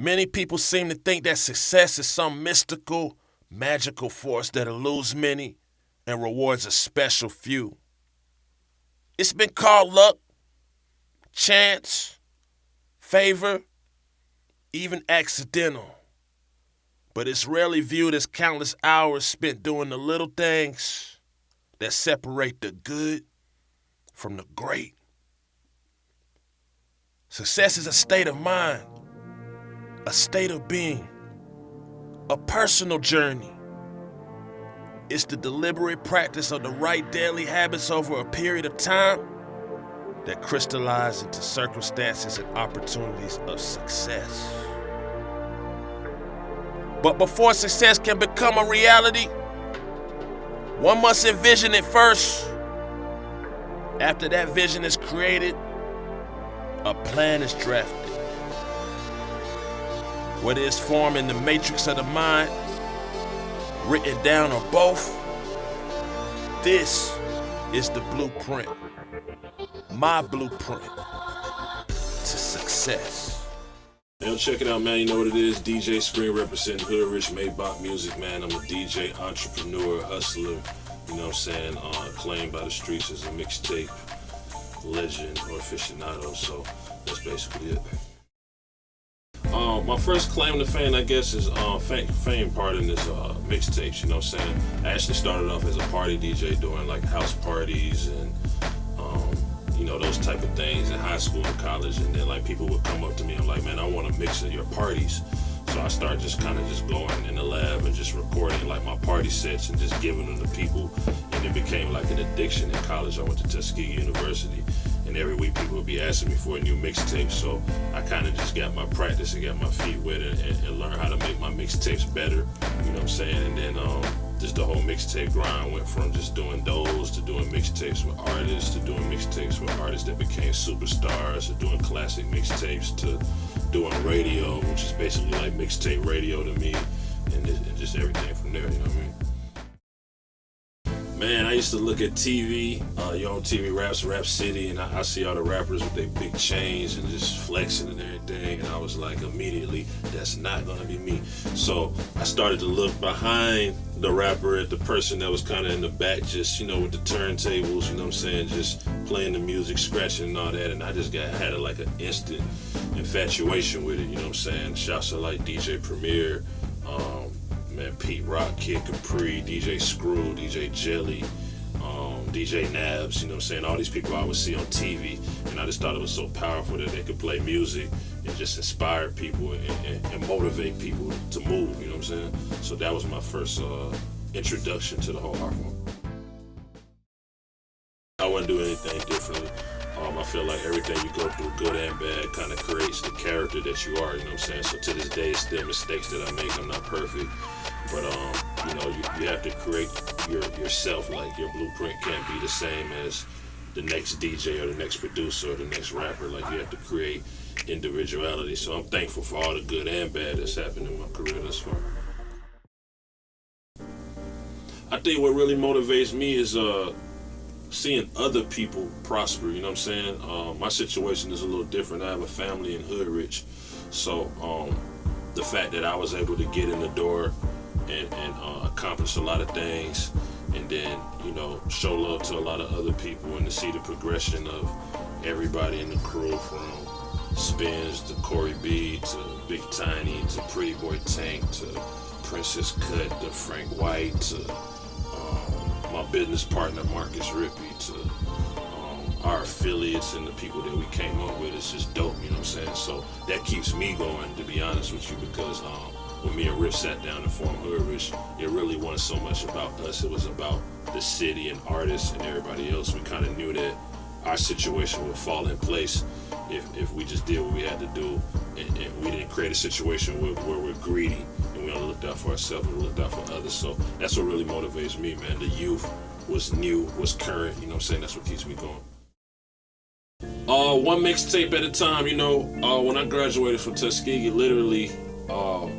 Many people seem to think that success is some mystical, magical force that eludes many and rewards a special few. It's been called luck, chance, favor, even accidental. But it's rarely viewed as countless hours spent doing the little things that separate the good from the great. Success is a state of mind, a state of being, a personal journey. It's the deliberate practice of the right daily habits over a period of time that crystallize into circumstances and opportunities of success. But before success can become a reality, one must envision it first. After that vision is created, a plan is drafted. Whether it's formed in the matrix of the mind, written down, or both, this is the blueprint. My blueprint to success. Yo, check it out, man. You know what it is. DJ Screen representing Hood Rich Maybach Music, man. I'm a DJ, entrepreneur, hustler. You know what I'm saying? Claimed by the streets as a mixtape legend or aficionado. So that's basically it. My first claim to fame, I guess, is fame part in this mixtapes. You know what I'm saying? I actually started off as a party DJ doing like house parties and you know, those type of things in high school and college, and then like people would come up to me and like, man, I want to mix at your parties. So I started just kind of just going in the lab and just recording like my party sets and just giving them to people, and it became like an addiction. In college, I went to Tuskegee University, and every week people would be asking me for a new mixtape. So I kind of just got my practice and got my feet wet and learned how to make my mixtapes better. You know what I'm saying? And then just the whole mixtape grind went from just doing those to doing mixtapes with artists to doing mixtapes with artists that became superstars to doing classic mixtapes to doing radio, which is basically like mixtape radio to me, and just everything from there, you know what I mean? Man, I used to look at TV, you on TV Raps, Rap City, and I see all the rappers with their big chains and just flexing and everything, and I was like, immediately, that's not gonna be me. So I started to look behind the rapper at the person that was kind of in the back, just, you know, with the turntables, you know what I'm saying, just playing the music, scratching and all that, and I just had like an instant infatuation with it, you know what I'm saying? Shouts to like DJ Premier, man, Pete Rock, Kid Capri, DJ Screw, DJ Jelly, DJ Nabs, you know what I'm saying? All these people I would see on TV, and I just thought it was so powerful that they could play music and just inspire people and motivate people to move, you know what I'm saying? So that was my first introduction to the whole art form. I wouldn't do anything differently. I feel like everything you go through, good and bad, kind of creates the character that you are, you know what I'm saying? So to this day, it's still mistakes that I make. I'm not perfect, but you know, you have to create yourself. Like, your blueprint can't be the same as the next DJ or the next producer or the next rapper. Like, you have to create individuality. So I'm thankful for all the good and bad that's happened in my career thus far. I think what really motivates me is seeing other people prosper, you know what I'm saying? My situation is a little different. I have a family in Hood Rich, so the fact that I was able to get in the door and accomplish a lot of things, and then, you know, show love to a lot of other people, and to see the progression of everybody in the crew, from Spins to Corey B to Big Tiny to Pretty Boy Tank to Princess Cut to Frank White to my business partner Marcus Rippey to our affiliates and the people that we came up with. It's just dope, you know what I'm saying? So that keeps me going, to be honest with you, because when me and Riff sat down and formed Hood Rich, it really wasn't so much about us. It was about the city and artists and everybody else. We kind of knew that our situation would fall in place if we just did what we had to do, and we didn't create a situation where we're greedy and we only looked out for ourselves and we looked out for others. So that's what really motivates me, man. The youth was new, was current, you know what I'm saying? That's what keeps me going. One mixtape at a time, you know. When I graduated from Tuskegee, literally, how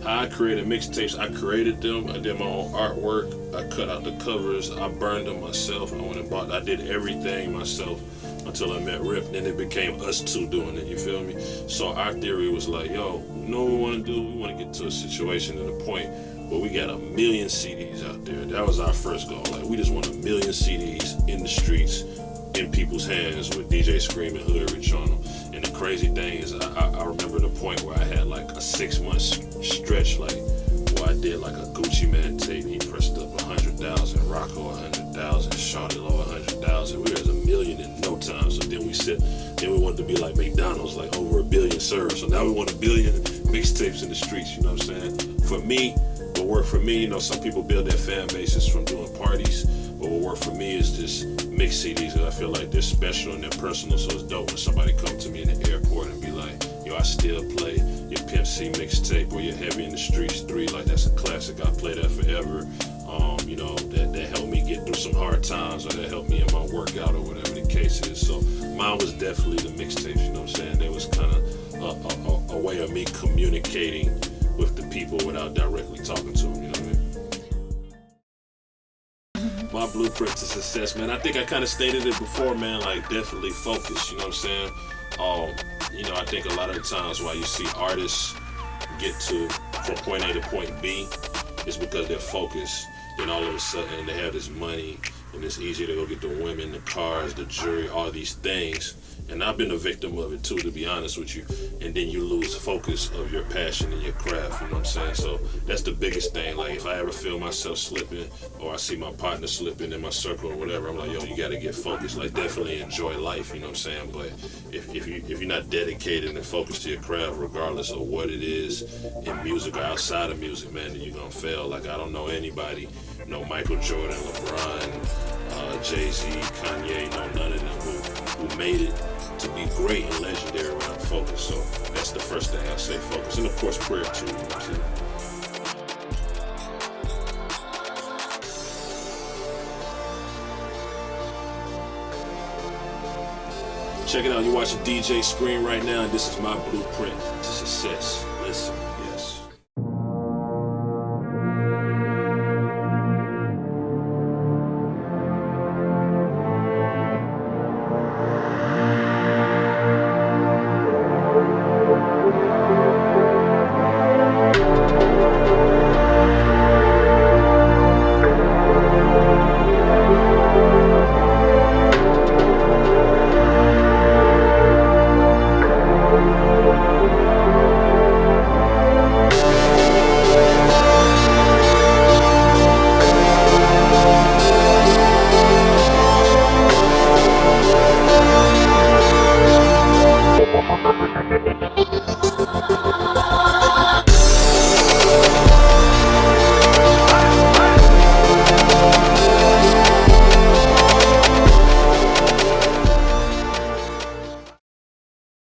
I created mixtapes, I created them, I did my own artwork, I cut out the covers, I burned them myself, I did everything myself until I met Rip. Then it became us two doing it, you feel me? So our theory was like, yo, you know what we want to do? We want to get to a situation and a point where we got 1 million CDs out there. That was our first goal. Like, we just want 1 million CDs in the streets, in people's hands, with DJ Scream and Hood Rich on them. And the crazy thing is, I remember the point where I had like a 6-month stretch, like, where I did like a Gucci Man tape. He pressed up 100,000, Rocco 100,000, Shawty Low 100,000. We was 1 million in no time. So then we wanted to be like McDonald's, like over 1 billion served. So now we want 1 billion mixtapes in the streets, you know what I'm saying? For me, what worked for me, you know, some people build their fan bases from doing parties, but what worked for me is just mix CDs, because I feel like they're special and they're personal. So it's dope when somebody come to me in the airport and be like, yo, I still play your Pimp C mixtape or your Heavy in the Streets 3, like that's a classic, I play that forever. You know, that helped me get through some hard times, or that helped me in my workout, or whatever the case is. So mine was definitely the mixtapes, you know what I'm saying? There was kind of a way of me communicating with the people without directly talking to them, you know what I mean? My blueprint to success, man, I think I kind of stated it before, man, like definitely focus, you know what I'm saying? You know, I think a lot of the times why you see artists get from point A to point B is because they're focused. Then all of a sudden they have this money, and it's easy to go get the women, the cars, the jewelry, all these things. And I've been a victim of it too, to be honest with you. And then you lose focus of your passion and your craft, you know what I'm saying? So that's the biggest thing. Like, if I ever feel myself slipping, or I see my partner slipping in my circle or whatever, I'm like, yo, you gotta get focused. Like, definitely enjoy life, you know what I'm saying? But if you're not dedicated and focused to your craft, regardless of what it is in music or outside of music, man, then you're gonna fail. Like, I don't know anybody, no Michael Jordan, LeBron, Jay-Z, Kanye, no none of them who made it to be great and legendary around focus. So that's the first thing I say, focus. And of course, prayer too, you know what I'm saying? Check it out, you're watching DJ Scream right now, and this is my blueprint to success. Listen.